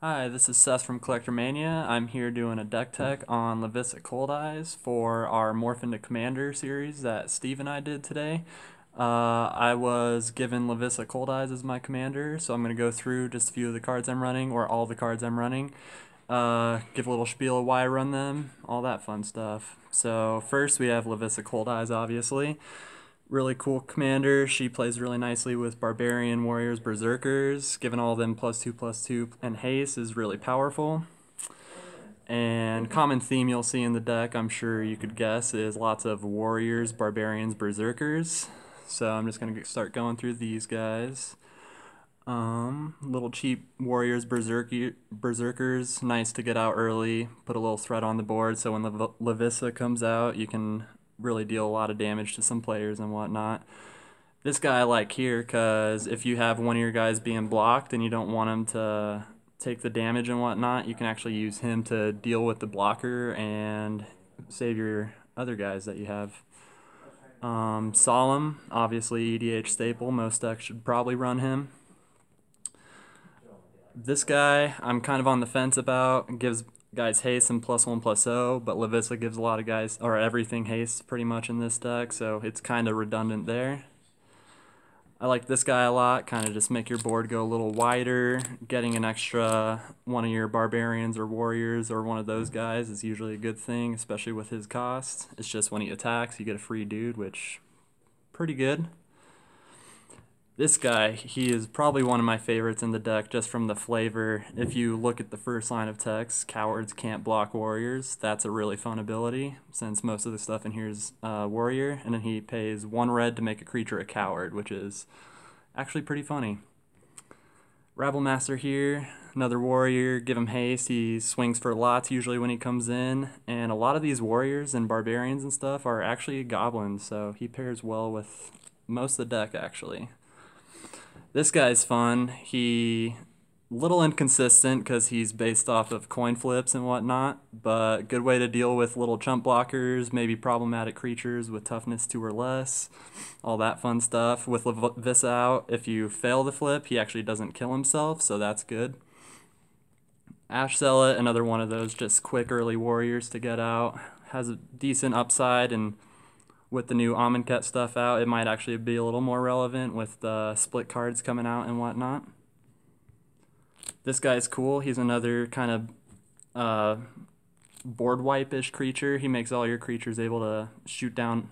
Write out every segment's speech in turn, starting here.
Hi, this is Seth from CollectorMania. I'm here doing a deck tech on Lovisa Coldeyes for our Morph into Commander series that Steve and I did today. I was given Lovisa Coldeyes as my commander, so I'm going to go through just a few of the cards I'm running, or all the cards I'm running. Give a little spiel of why I run them, all that fun stuff. So first we have Lovisa Coldeyes, obviously. Really cool commander. She plays really nicely with Barbarian, Warriors, Berserkers. Giving all of them +2/+2 and haste is really powerful. And common theme you'll see in the deck, I'm sure you could guess, is lots of Warriors, Barbarians, Berserkers. So I'm just going to start going through these guys. Little cheap Warriors, Berserkers, nice to get out early, put a little threat on the board so when Lovisa comes out you can really deal a lot of damage to some players and whatnot. This guy I like here because if you have one of your guys being blocked and you don't want him to take the damage and whatnot, you can actually use him to deal with the blocker and save your other guys that you have. Solemn, obviously EDH staple, most decks should probably run him. This guy I'm kind of on the fence about. Gives guys haste and +1/+0, but Lovisa gives a lot of guys, or everything haste pretty much in this deck, so it's kind of redundant there. I like this guy a lot, kind of just make your board go a little wider. Getting an extra one of your Barbarians or Warriors or one of those guys is usually a good thing, especially with his cost. It's just when he attacks, you get a free dude, which pretty good. This guy, he is probably one of my favorites in the deck just from the flavor. If you look at the first line of text, cowards can't block warriors, that's a really fun ability since most of the stuff in here is warrior, and then he pays 1 red to make a creature a coward, which is actually pretty funny. Rabblemaster here, another warrior, give him haste, he swings for lots usually when he comes in, and a lot of these warriors and barbarians and stuff are actually goblins, so he pairs well with most of the deck actually. This guy's fun. He little inconsistent because he's based off of coin flips and whatnot, but good way to deal with little chump blockers, maybe problematic creatures with toughness 2 or less, all that fun stuff. With Lovisa out, if you fail the flip, he actually doesn't kill himself, so that's good. Ash Zealot, another one of those just quick early warriors to get out. Has a decent upside, and with the new Amonkhet stuff out, it might actually be a little more relevant with the split cards coming out and whatnot. This guy's cool. He's another kind of board wipe-ish creature. He makes all your creatures able to shoot down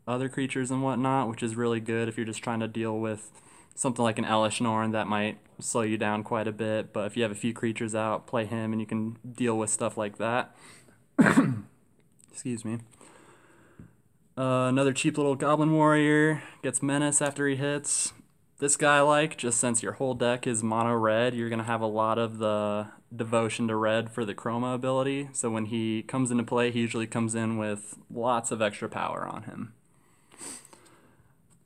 other creatures and whatnot, which is really good if you're just trying to deal with something like an Elesh Norn that might slow you down quite a bit. But if you have a few creatures out, play him and you can deal with stuff like that. Excuse me. Another cheap little Goblin Warrior, gets Menace after he hits. This guy I like, just since your whole deck is mono red, you're going to have a lot of the devotion to red for the chroma ability, so when he comes into play, he usually comes in with lots of extra power on him.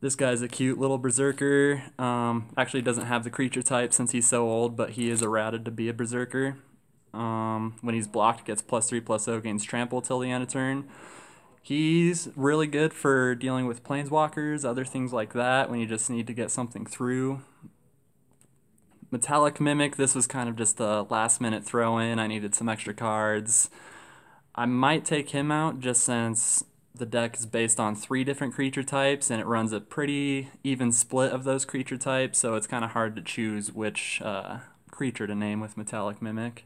This guy's a cute little Berserker. Actually doesn't have the creature type since he's so old, but he is errated to be a Berserker. When he's blocked, gets +3/+0, gains trample till the end of turn. He's really good for dealing with planeswalkers, other things like that, when you just need to get something through. Metallic Mimic, this was kind of just a last-minute throw-in. I needed some extra cards. I might take him out just since the deck is based on 3 different creature types, and it runs a pretty even split of those creature types, so it's kind of hard to choose which creature to name with Metallic Mimic.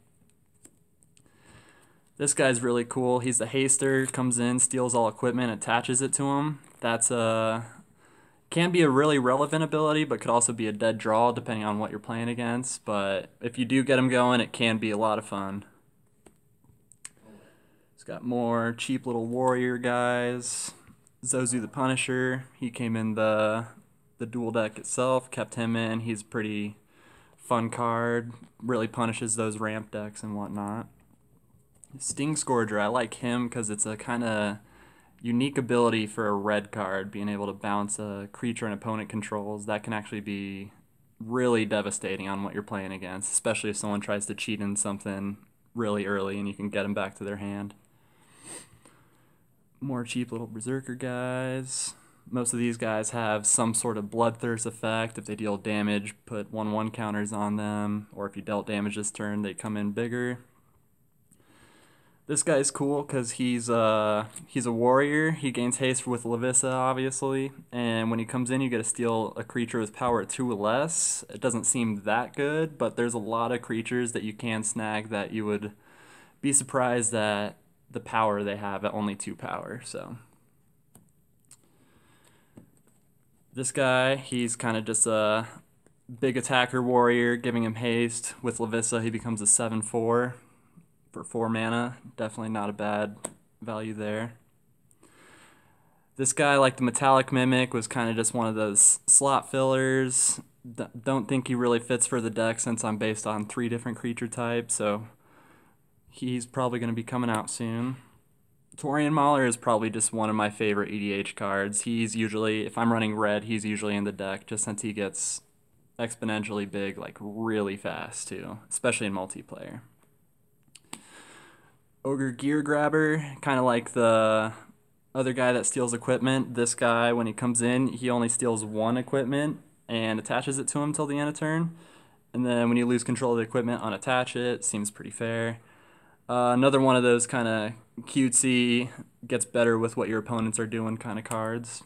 This guy's really cool. He's the haster, comes in, steals all equipment, attaches it to him. That's can be a really relevant ability, but could also be a dead draw depending on what you're playing against. But if you do get him going, it can be a lot of fun. He's got more cheap little warrior guys. Zozu the Punisher, he came in the dual deck itself, kept him in. He's a pretty fun card, really punishes those ramp decks and whatnot. Sting Scourger, I like him because it's a kind of unique ability for a red card, being able to bounce a creature an opponent controls. That can actually be really devastating on what you're playing against, especially if someone tries to cheat in something really early and you can get them back to their hand. More cheap little Berserker guys. Most of these guys have some sort of bloodthirst effect. If they deal damage, put 1/1 counters on them, or if you dealt damage this turn, they come in bigger. This guy's cool because he's a warrior. He gains haste with Lovisa, obviously, and when he comes in, you get to steal a creature with power at 2 or less. It doesn't seem that good, but there's a lot of creatures that you can snag that you would be surprised at the power they have at only 2 power. So this guy, he's kind of just a big attacker warrior, giving him haste. With Lovisa, he becomes a 7/4 for 4 mana. Definitely not a bad value there. This guy, like the Metallic Mimic, was kind of just one of those slot fillers. Don't think he really fits for the deck since I'm based on 3 different creature types, so he's probably going to be coming out soon. Torian Mauler is probably just one of my favorite EDH cards. He's usually, if I'm running red, he's usually in the deck just since he gets exponentially big, like really fast too, especially in multiplayer. Ogre Gear Grabber, kind of like the other guy that steals equipment. This guy, when he comes in, he only steals 1 equipment and attaches it to him till the end of turn. And then when you lose control of the equipment, unattach it. Seems pretty fair. Another one of those kind of cutesy, gets better with what your opponents are doing kind of cards.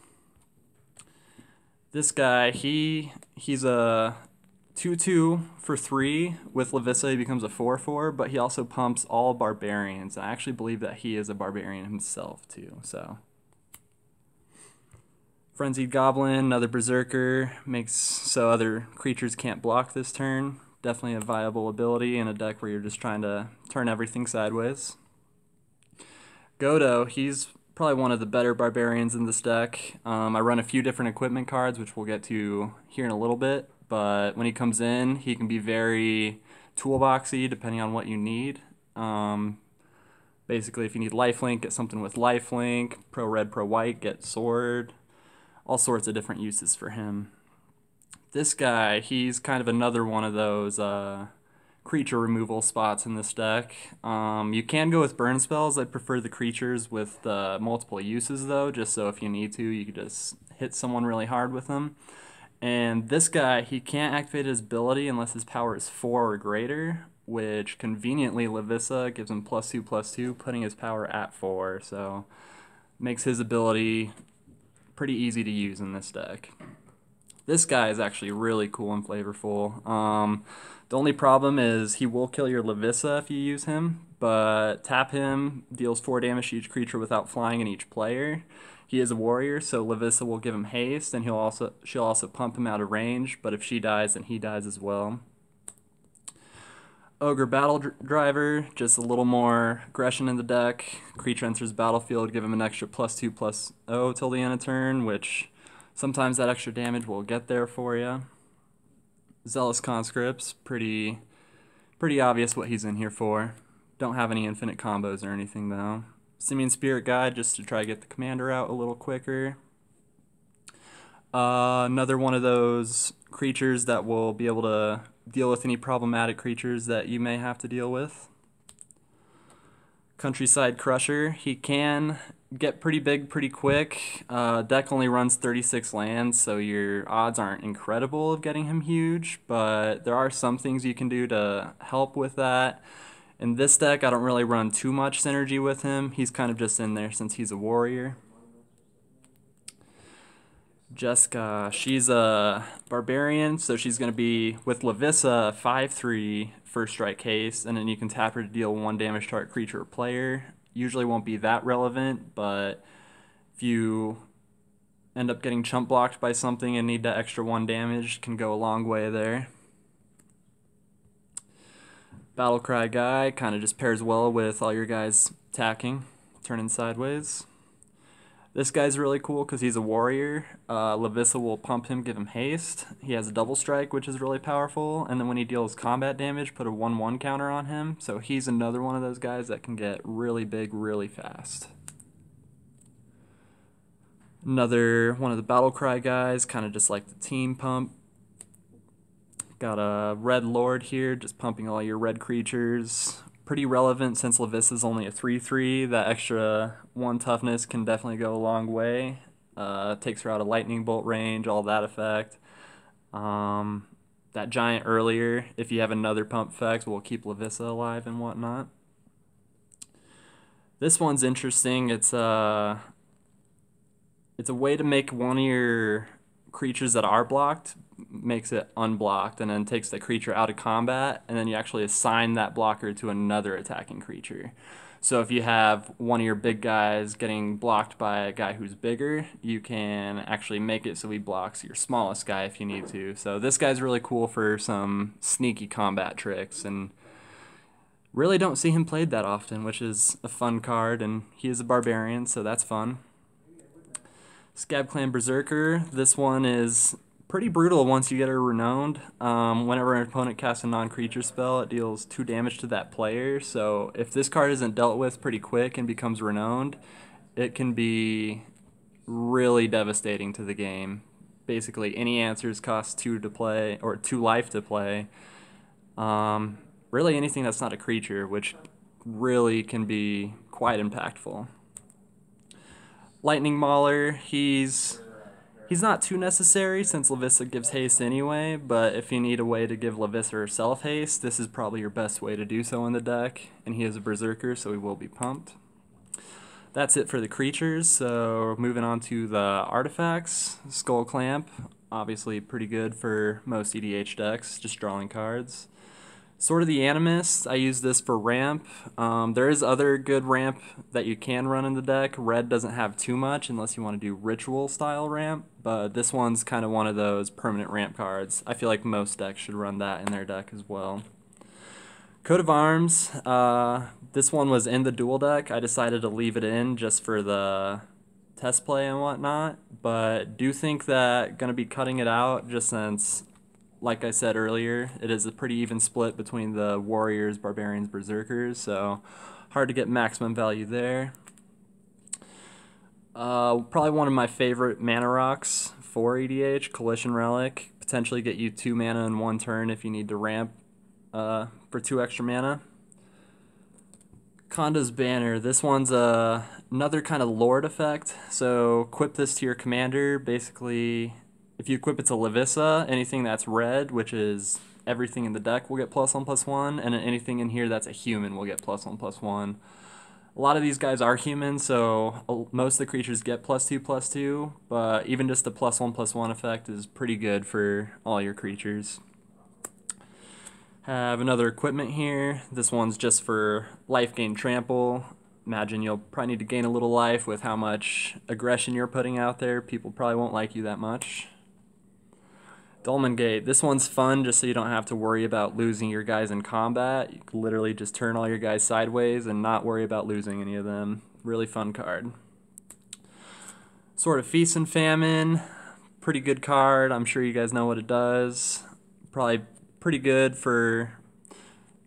This guy, he's a 2/2 for 3. With Lovisa, he becomes a 4/4, but he also pumps all barbarians. I actually believe that he is a barbarian himself too. So Frenzied Goblin, another berserker, makes so other creatures can't block this turn. Definitely a viable ability in a deck where you're just trying to turn everything sideways. Ghitu, he's probably one of the better barbarians in this deck. I run a few different equipment cards, which we'll get to here in a little bit, but when he comes in, he can be very toolboxy depending on what you need. Basically, if you need lifelink, get something with lifelink. Pro red, pro white, get sword. All sorts of different uses for him. This guy, he's kind of another one of those creature removal spots in this deck. You can go with burn spells. I prefer the creatures with multiple uses though, just so if you need to, you could just hit someone really hard with them. And this guy, he can't activate his ability unless his power is 4 or greater, which conveniently Lovisa gives him +2/+2, putting his power at 4, so makes his ability pretty easy to use in this deck. This guy is actually really cool and flavorful. The only problem is he will kill your Lovisa if you use him, but tap him, deals 4 damage to each creature without flying in each player. He is a warrior, so Lovisa will give him haste, and she'll also pump him out of range, but if she dies, then he dies as well. Ogre Battle Driver, just a little more aggression in the deck. Creature enters battlefield, give him an extra +2/+0 till the end of turn, which sometimes that extra damage will get there for you. Zealous Conscripts, pretty obvious what he's in here for. Don't have any infinite combos or anything though. Simian Spirit Guide, just to try to get the commander out a little quicker. Another one of those creatures that will be able to deal with any problematic creatures that you may have to deal with. Countryside Crusher, he can get pretty big pretty quick. Deck only runs 36 lands, so your odds aren't incredible of getting him huge, but there are some things you can do to help with that. In this deck, I don't really run too much synergy with him. He's kind of just in there since he's a warrior. Jessica, she's a barbarian, so she's going to be with Lovisa 5/3 first strike haste, and then you can tap her to deal 1 damage to target creature or player. Usually won't be that relevant, but if you end up getting chump blocked by something and need that extra 1 damage, can go a long way there. Battlecry guy kind of just pairs well with all your guys attacking, turning sideways. This guy's really cool because he's a warrior. Lovisa will pump him, give him haste. He has a double strike, which is really powerful. And then when he deals combat damage, put a 1/1 counter on him. So he's another one of those guys that can get really big really fast. Another one of the Battlecry guys, kind of just like the team pump. Got a Red Lord here, just pumping all your red creatures. Pretty relevant since Lovisa's only a 3/3. That extra 1 toughness can definitely go a long way. Takes her out of lightning bolt range, all that effect. That giant earlier, if you have another pump effect, will keep Lovisa alive and whatnot. This one's interesting. It's a way to make one of your creatures that are blocked, makes it unblocked, and then takes the creature out of combat, and then you actually assign that blocker to another attacking creature. So if you have one of your big guys getting blocked by a guy who's bigger, you can actually make it so he blocks your smallest guy if you need to. So this guy's really cool for some sneaky combat tricks, and really don't see him played that often, which is a fun card, and he is a barbarian, so that's fun. Scab Clan Berserker, this one is pretty brutal once you get her renowned. Whenever an opponent casts a non-creature spell, it deals 2 damage to that player, so if this card isn't dealt with pretty quick and becomes renowned, it can be really devastating to the game. Basically, any answers cost 2 to play, or 2 life to play. Really anything that's not a creature, which really can be quite impactful. Lightning Mauler, he's not too necessary since Lovisa gives haste anyway, but if you need a way to give Lovisa herself haste, this is probably your best way to do so in the deck, and he is a Berserker, so he will be pumped. That's it for the creatures, so moving on to the artifacts. Skull Clamp, obviously pretty good for most EDH decks, just drawing cards. Sword of the Animist, I use this for ramp. There is other good ramp that you can run in the deck. Red doesn't have too much unless you want to do ritual style ramp, but this one's kind of one of those permanent ramp cards. I feel like most decks should run that in their deck as well. Coat of Arms, this one was in the duel deck. I decided to leave it in just for the test play and whatnot, but do think that going to be cutting it out just since, like I said earlier, it is a pretty even split between the warriors, barbarians, berserkers, so hard to get maximum value there. Probably one of my favorite mana rocks for EDH, Collision Relic. Potentially get you 2 mana in 1 turn if you need to ramp for 2 extra mana. Konda's Banner, this one's another kind of Lord effect, so equip this to your commander. Basically, if you equip it to Lovisa, anything that's red, which is everything in the deck, will get +1/+1, and anything in here that's a human will get +1/+1. A lot of these guys are human, so most of the creatures get +2/+2, but even just the +1/+1 effect is pretty good for all your creatures. Have another equipment here. This one's just for life gain trample. Imagine you'll probably need to gain a little life with how much aggression you're putting out there. People probably won't like you that much. Dolmen Gate. This one's fun just so you don't have to worry about losing your guys in combat. You can literally just turn all your guys sideways and not worry about losing any of them. Really fun card. Sword of Feast and Famine. Pretty good card. I'm sure you guys know what it does. Probably pretty good for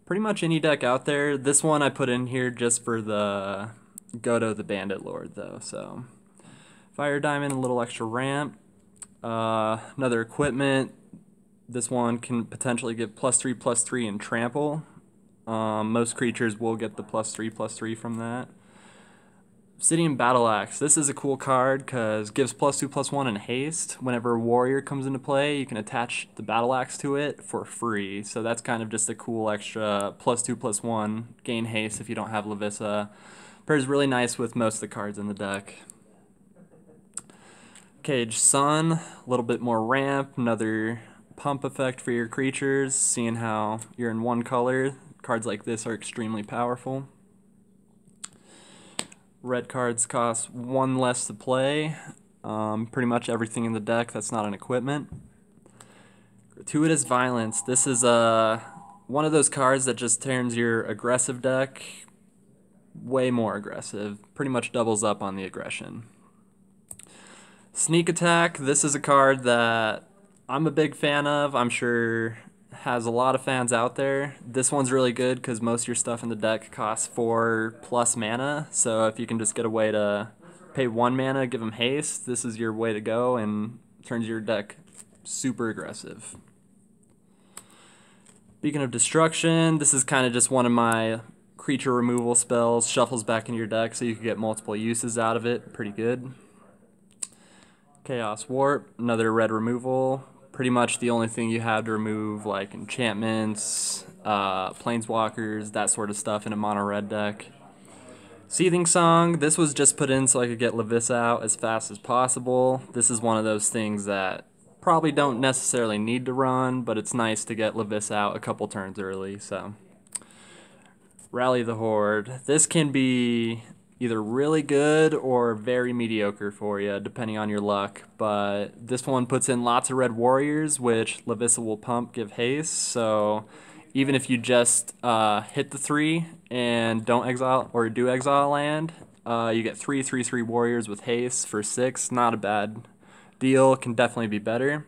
pretty much any deck out there. This one I put in here just for the Ghitu the Bandit Lord though. So Fire Diamond, a little extra ramp. Another equipment. This one can potentially get +3/+3 in trample. Most creatures will get the +3/+3 from that. Obsidian Battle Axe. This is a cool card because gives +2/+1 in haste. Whenever a warrior comes into play, you can attach the Battle Axe to it for free. So that's kind of just a cool extra +2/+1 gain haste if you don't have Lovisa. Pairs really nice with most of the cards in the deck. Cage Sun, a little bit more ramp, another pump effect for your creatures, seeing how you're in one color. Cards like this are extremely powerful. Red cards cost 1 less to play. Pretty much everything in the deck that's not an equipment. Gratuitous Violence. This is one of those cards that just turns your aggressive deck way more aggressive. Pretty much doubles up on the aggression. Sneak Attack. This is a card that I'm a big fan of. I'm sure has a lot of fans out there. This one's really good because most of your stuff in the deck costs 4+ mana. So if you can just get a way to pay 1 mana, give them haste, this is your way to go and turns your deck super aggressive. Beacon of Destruction. This is kind of just one of my creature removal spells. Shuffles back into your deck so you can get multiple uses out of it. Pretty good. Chaos Warp, another red removal. Pretty much the only thing you have to remove, like enchantments, planeswalkers, that sort of stuff in a mono red deck. Seething Song, this was just put in so I could get Lovisa out as fast as possible. This is one of those things that probably don't necessarily need to run, but it's nice to get Lovisa out a couple turns early, so. Rally the Horde. This can be either really good or very mediocre for you, depending on your luck, but this one puts in lots of red warriors, which Lovisa will pump, give haste, so even if you just hit the 3 and don't exile or do exile land, you get 3/3/3 warriors with haste for 6. Not a bad deal. Can definitely be better.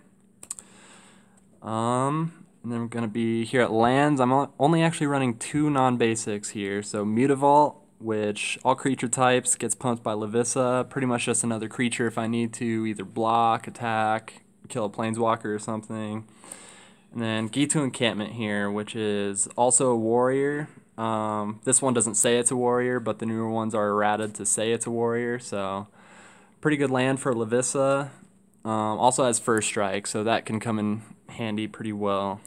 And then we're gonna be here at lands. I'm only actually running 2 non-basics here. So Mutavault, which all creature types gets pumped by Lovisa. Pretty much just another creature if I need to either block, attack, kill a planeswalker or something. And then Ghitu Encampment here, which is also a warrior. This one doesn't say it's a warrior, but the newer ones are errated to say it's a warrior, so pretty good land for Lovisa. Also has first strike, so that can come in handy pretty well.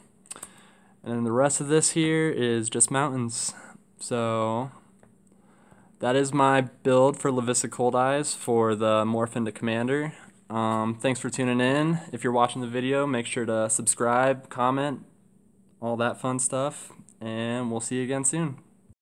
And then the rest of this here is just mountains. So that is my build for Lovisa Coldeyes for the Morph into Commander. Thanks for tuning in. If you're watching the video, make sure to subscribe, comment, all that fun stuff, and we'll see you again soon.